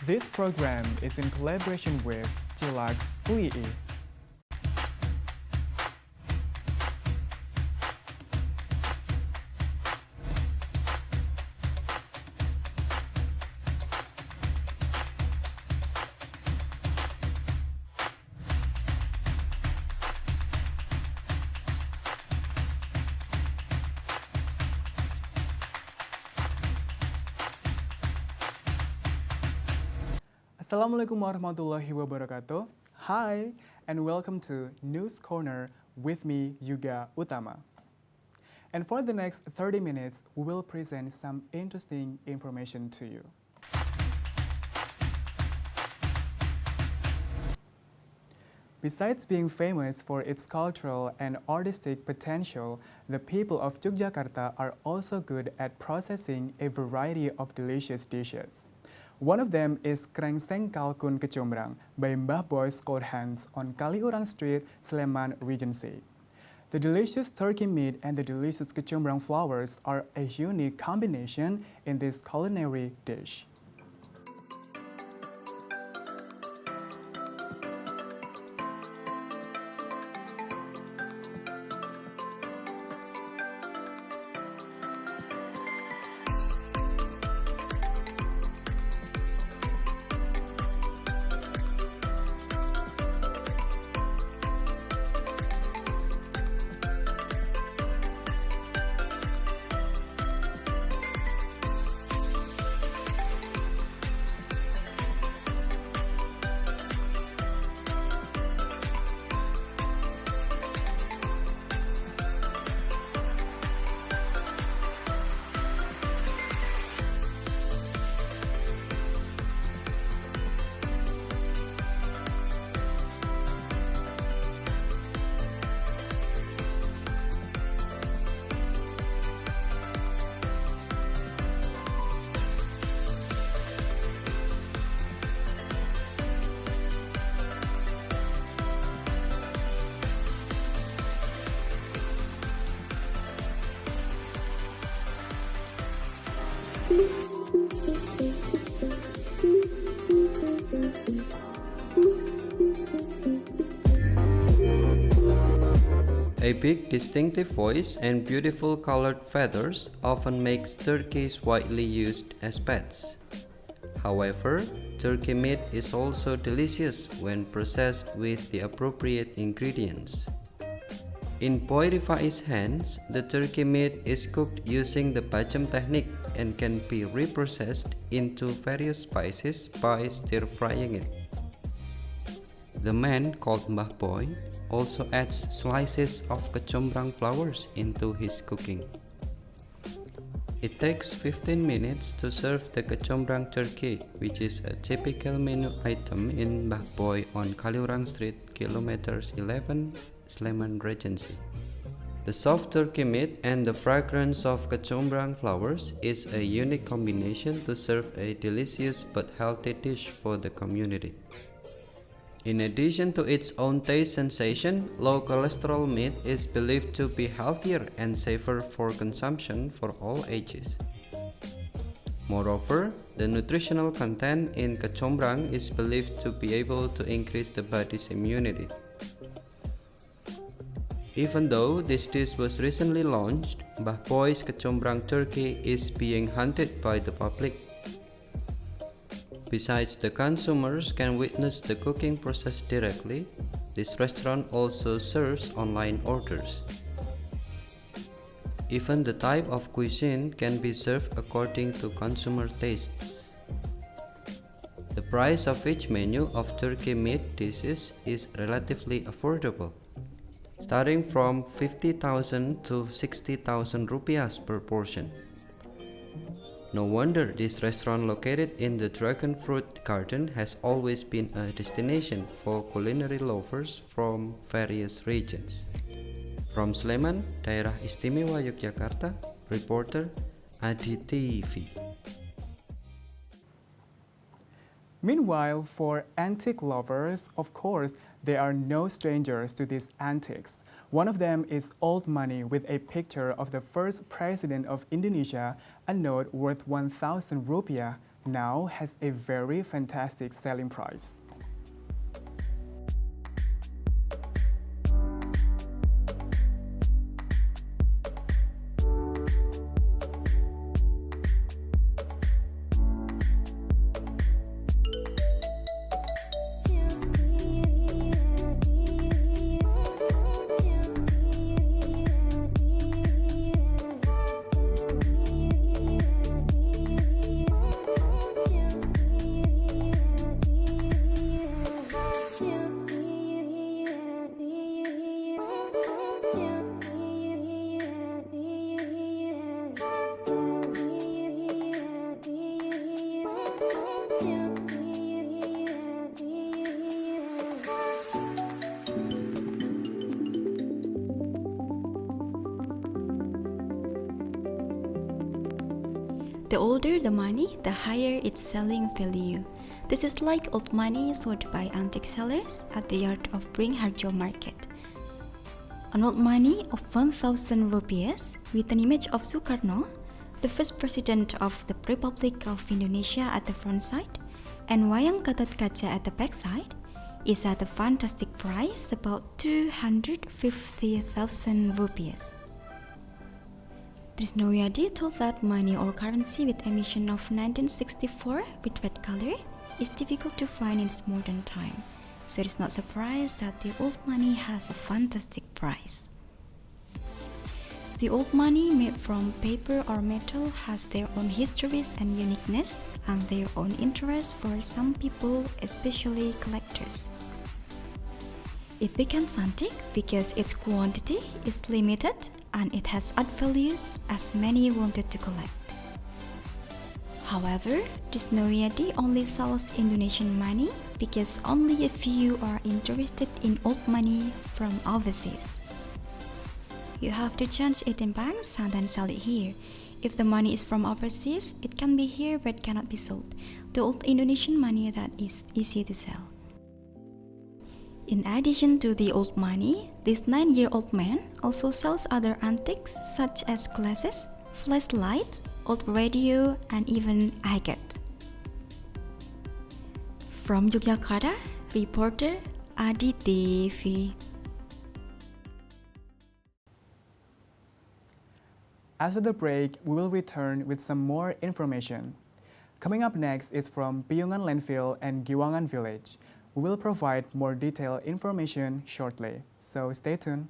This program is in collaboration with Chillax UI. Assalamualaikum warahmatullahi wabarakatuh. Hi, and welcome to News Corner with me, Yuga Utama. And for the next 30 minutes, we will present some interesting information to you. Besides being famous for its cultural and artistic potential, the people of Yogyakarta are also good at processing a variety of delicious dishes. One of them is Krengseng Kalkun Kecombrang by Mbah Boy's Cold Hands on Kaliurang Street, Sleman, Regency. The delicious turkey meat and the delicious kecombrang flowers are a unique combination in this culinary dish. A big distinctive voice and beautiful colored feathers often makes turkeys widely used as pets. However, turkey meat is also delicious when processed with the appropriate ingredients. In Boy Rifai's hands, the turkey meat is cooked using the bajam technique and can be reprocessed into various spices by stir-frying it. The man called Mbah Boy also adds slices of kecombrang flowers into his cooking. It takes 15 minutes to serve the kecombrang turkey, which is a typical menu item in Mbah Boy on Kaliurang Street, kilometers 11, Sleman, Regency. The soft turkey meat and the fragrance of kecombrang flowers is a unique combination to serve a delicious but healthy dish for the community. In addition to its own taste sensation, low cholesterol meat is believed to be healthier and safer for consumption for all ages. Moreover, the nutritional content in kecombrang is believed to be able to increase the body's immunity. Even though this dish was recently launched, Mbah Boy's kecombrang turkey is being hunted by the public. Besides, the consumers can witness the cooking process directly. This restaurant also serves online orders. Even the type of cuisine can be served according to consumer tastes. The price of each menu of turkey meat dishes is relatively affordable, starting from 50,000 to 60,000 rupiahs per portion. No wonder this restaurant located in the Dragon Fruit Garden has always been a destination for culinary lovers from various regions. From Sleman, Daerah Istimewa Yogyakarta, reporter Adi TV. Meanwhile, for antique lovers, of course, there are no strangers to these antiques. One of them is old money with a picture of the first president of Indonesia, a note worth 1,000 rupiah, now has a very fantastic selling price. The older the money, the higher its selling value. This is like old money sold by antique sellers at the yard of Bringharjo market. An old money of 1,000 rupees with an image of Sukarno, the first president of the Republic of Indonesia at the front side, and Wayang Gatot-Kaca at the back side, is at a fantastic price, about 250,000 rupees. Trisnowyadi thought that money or currency with emission of 1964 with red color is difficult to find in its modern time, so it is not surprised that the old money has a fantastic price. The old money made from paper or metal has their own histories and uniqueness and their own interest for some people, especially collectors. It becomes antique because its quantity is limited and it has art values as many wanted to collect. However, Trisnowyadi only sells Indonesian money because only a few are interested in old money from overseas. You have to change it in banks and then sell it here. If the money is from overseas, it can be here but cannot be sold. The old Indonesian money that is easy to sell. In addition to the old money, this 9-year-old man also sells other antiques such as glasses, flashlights, old radio, and even agate. From Yogyakarta, reporter Adi TV. After the break, we will return with some more information. Coming up next is from Piungan Landfill and Giwangan Village. We will provide more detailed information shortly, so stay tuned.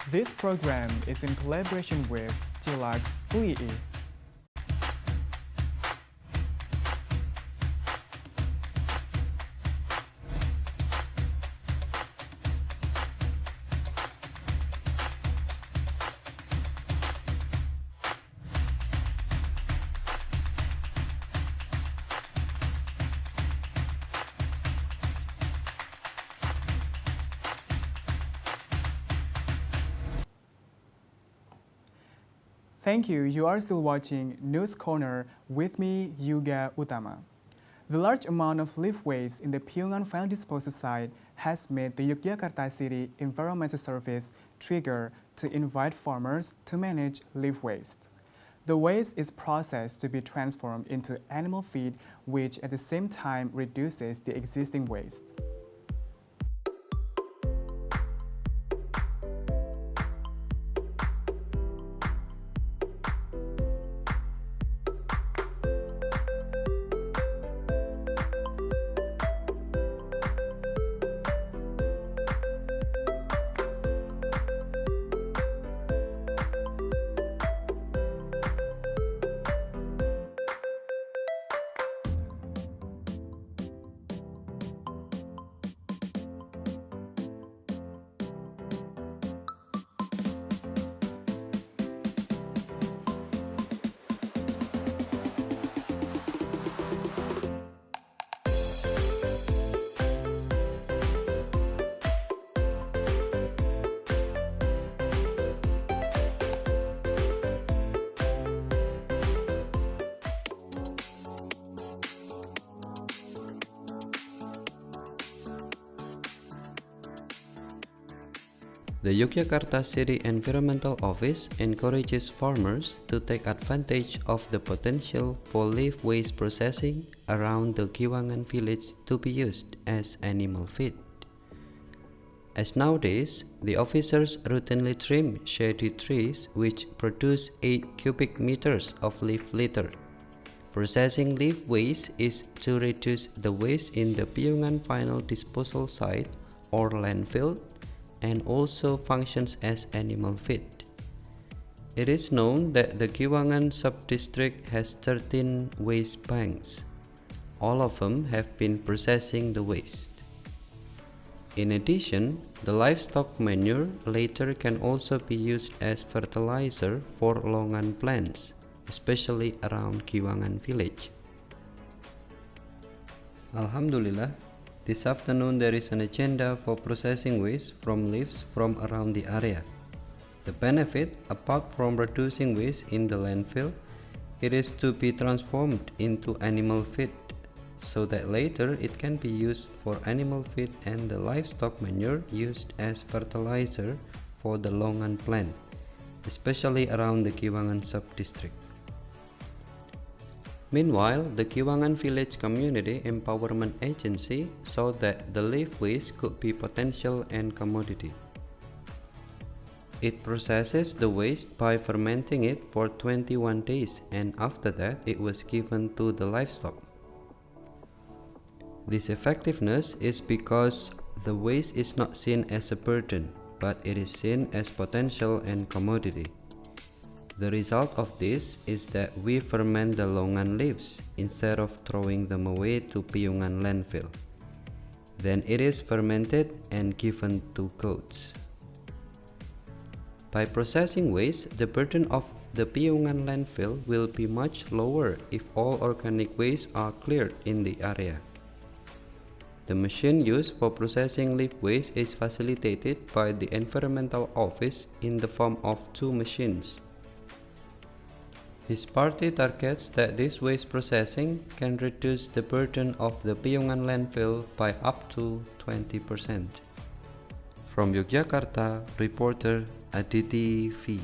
This program is in collaboration with Chillax UII. Thank you. You are still watching News Corner with me, Yuga Utama. The large amount of leaf waste in the Piungan final disposal site has made the Yogyakarta City Environmental Service trigger to invite farmers to manage leaf waste. The waste is processed to be transformed into animal feed, which at the same time reduces the existing waste. The Yogyakarta City Environmental Office encourages farmers to take advantage of the potential for leaf waste processing around the Kiwangan village to be used as animal feed. As nowadays, the officers routinely trim shady trees which produce 8 cubic meters of leaf litter. Processing leaf waste is to reduce the waste in the Piungan final disposal site or landfill, and also functions as animal feed. It is known that the Kiwangan sub-district has 13 waste banks. All of them have been processing the waste. In addition, the livestock manure later can also be used as fertilizer for longan plants, especially around Kiwangan village. Alhamdulillah, this afternoon there is an agenda for processing waste from leaves from around the area. The benefit, apart from reducing waste in the landfill, it is to be transformed into animal feed, so that later it can be used for animal feed and the livestock manure used as fertilizer for the longan plant, especially around the Kiwangan sub-district. Meanwhile, the Kiwangan Village Community Empowerment Agency saw that the leaf waste could be potential and commodity. It processes the waste by fermenting it for 21 days, and after that it was given to the livestock. This effectiveness is because the waste is not seen as a burden, but it is seen as potential and commodity. The result of this is that we ferment the longan leaves instead of throwing them away to Piungan landfill. Then it is fermented and given to goats. By processing waste, the burden of the Piungan landfill will be much lower if all organic waste are cleared in the area. The machine used for processing leaf waste is facilitated by the Environmental Office in the form of 2 machines. His party targets that this waste processing can reduce the burden of the Piungan landfill by up to 20%. From Yogyakarta, reporter Aditi V.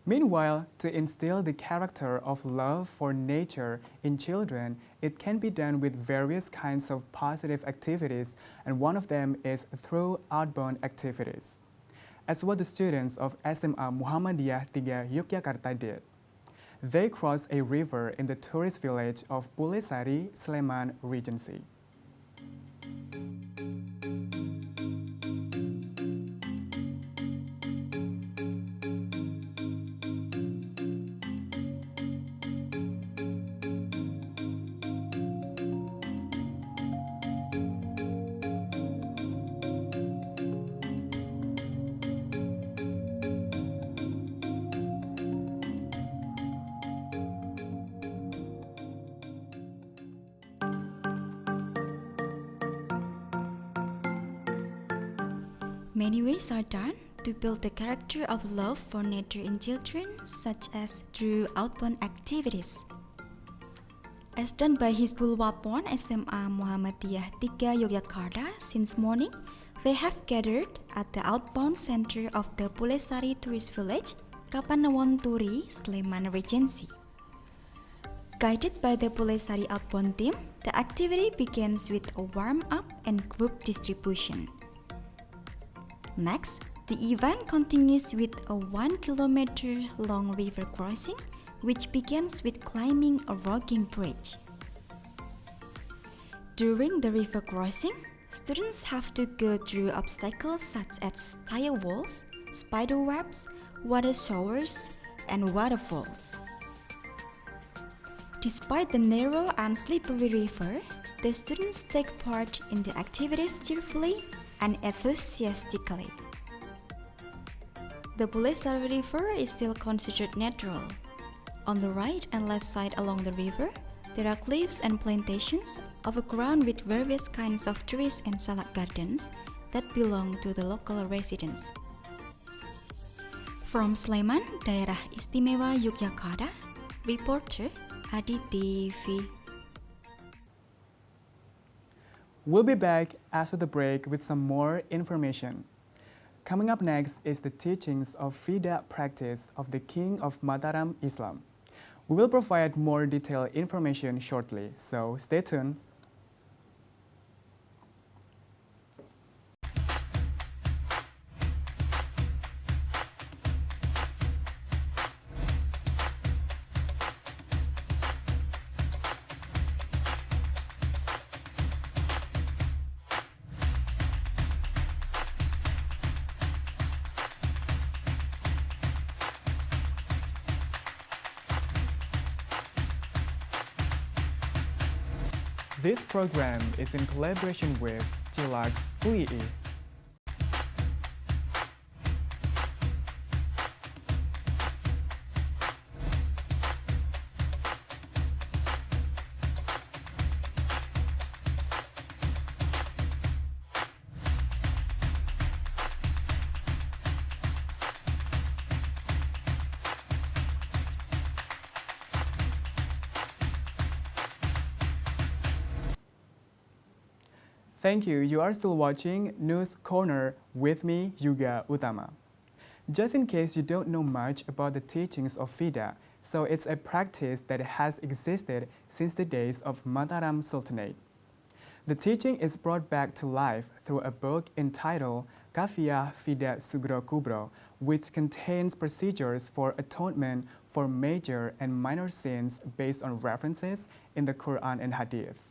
Meanwhile, to instill the character of love for nature in children, it can be done with various kinds of positive activities, and one of them is through outbound activities. As what the students of SMA Muhammadiyah 3 Yogyakarta did. They crossed a river in the tourist village of Pulesari, Sleman Regency. Many ways are done to build the character of love for nature in children, such as through outbound activities. As done by Hizbul Wapon SMA Muhammadiyah 3 Yogyakarta, since morning, they have gathered at the outbound center of the Pulesari tourist village, Kapanewon Turi, Sleman Regency. Guided by the Pulesari outbound team, the activity begins with a warm-up and group distribution. Next, the event continues with a 1 kilometer long river crossing, which begins with climbing a rocking bridge. During the river crossing, students have to go through obstacles such as tire walls, spider webs, water showers, and waterfalls. Despite the narrow and slippery river, the students take part in the activities cheerfully and enthusiastically. The Pulesari River is still considered natural. On the right and left side along the river, there are cliffs and plantations overgrown with various kinds of trees and salad gardens that belong to the local residents. From Sleman, Daerah Istimewa Yogyakarta, reporter Aditi V. We'll be back after the break with some more information. Coming up next is the teachings of Fida practice of the King of Mataram, Islam. We will provide more detailed information shortly, so stay tuned. This program is in collaboration with Tilax UI. Thank you. You are still watching News Corner with me, Yuga Utama. Just in case you don't know much about the teachings of Fida, so it's a practice that has existed since the days of Mataram Sultanate. The teaching is brought back to life through a book entitled Kafiyah Fida Sugro Kubro, which contains procedures for atonement for major and minor sins based on references in the Quran and Hadith.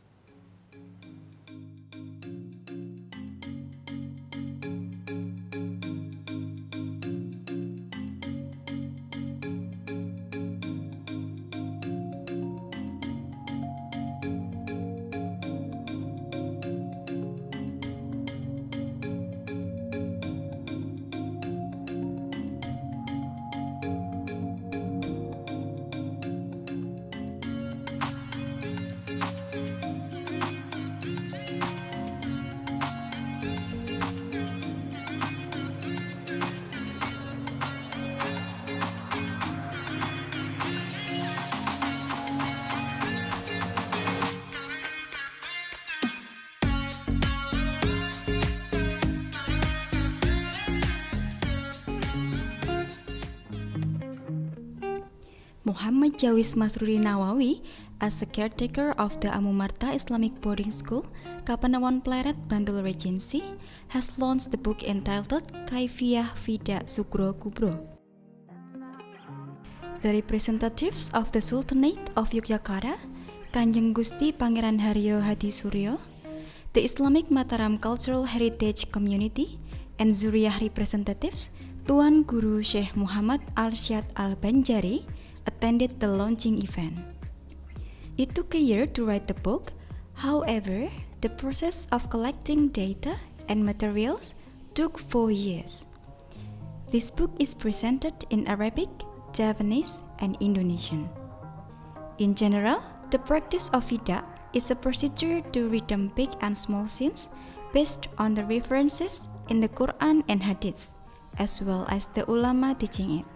Muhammad Jawis Masruri Nawawi, as a caretaker of the Amumarta Islamic Boarding School, Kapanewon Pleret, Bantul Regency, has launched the book entitled Kaifiyah Fida Sugro Kubro. The representatives of the Sultanate of Yogyakarta, Kanjeng Gusti Pangeran Haryo Hadi Suryo, the Islamic Mataram Cultural Heritage Community, and Zuriyah representatives, Tuan Guru Sheikh Muhammad Arsyad Al-Banjari, attended the launching event. It took a year to write the book. However, the process of collecting data and materials took 4 years. This book is presented in Arabic, Javanese, and Indonesian. In general, the practice of Fida is a procedure to redeem big and small sins based on the references in the Quran and Hadith, as well as the ulama teaching it.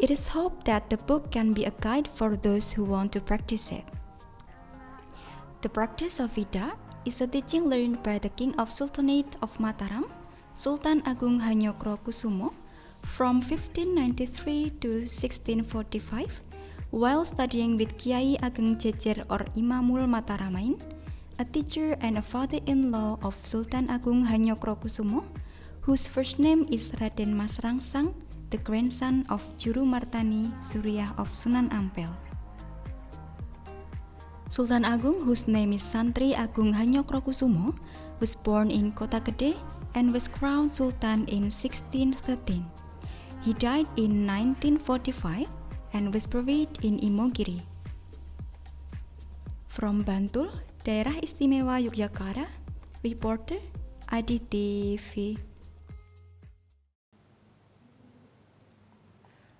It is hoped that the book can be a guide for those who want to practice it. The practice of Fida is a teaching learned by the King of Sultanate of Mataram, Sultan Agung Hanyokrokusumo, from 1593 to 1645, while studying with Kiai Ageng Jejer or Imamul Mataramain, a teacher and a father-in-law of Sultan Agung Hanyokrokusumo, whose first name is Raden Mas Rangsang, the grandson of Juru Martani, Zuriyah of Sunan Ampel. Sultan Agung, whose name is Santri Agung Hanyokrokusumo, was born in Kota Gede and was crowned Sultan in 1613. He died in 1945 and was buried in Imogiri. From Bantul, Daerah Istimewa Yogyakarta, reporter Adi TV.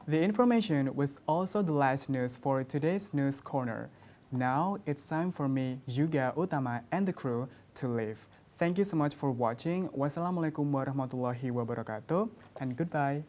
The information was also the last news for today's News Corner. Now it's time for me, Yuga Utama, and the crew to leave. Thank you so much for watching. Wassalamualaikum warahmatullahi wabarakatuh, and goodbye.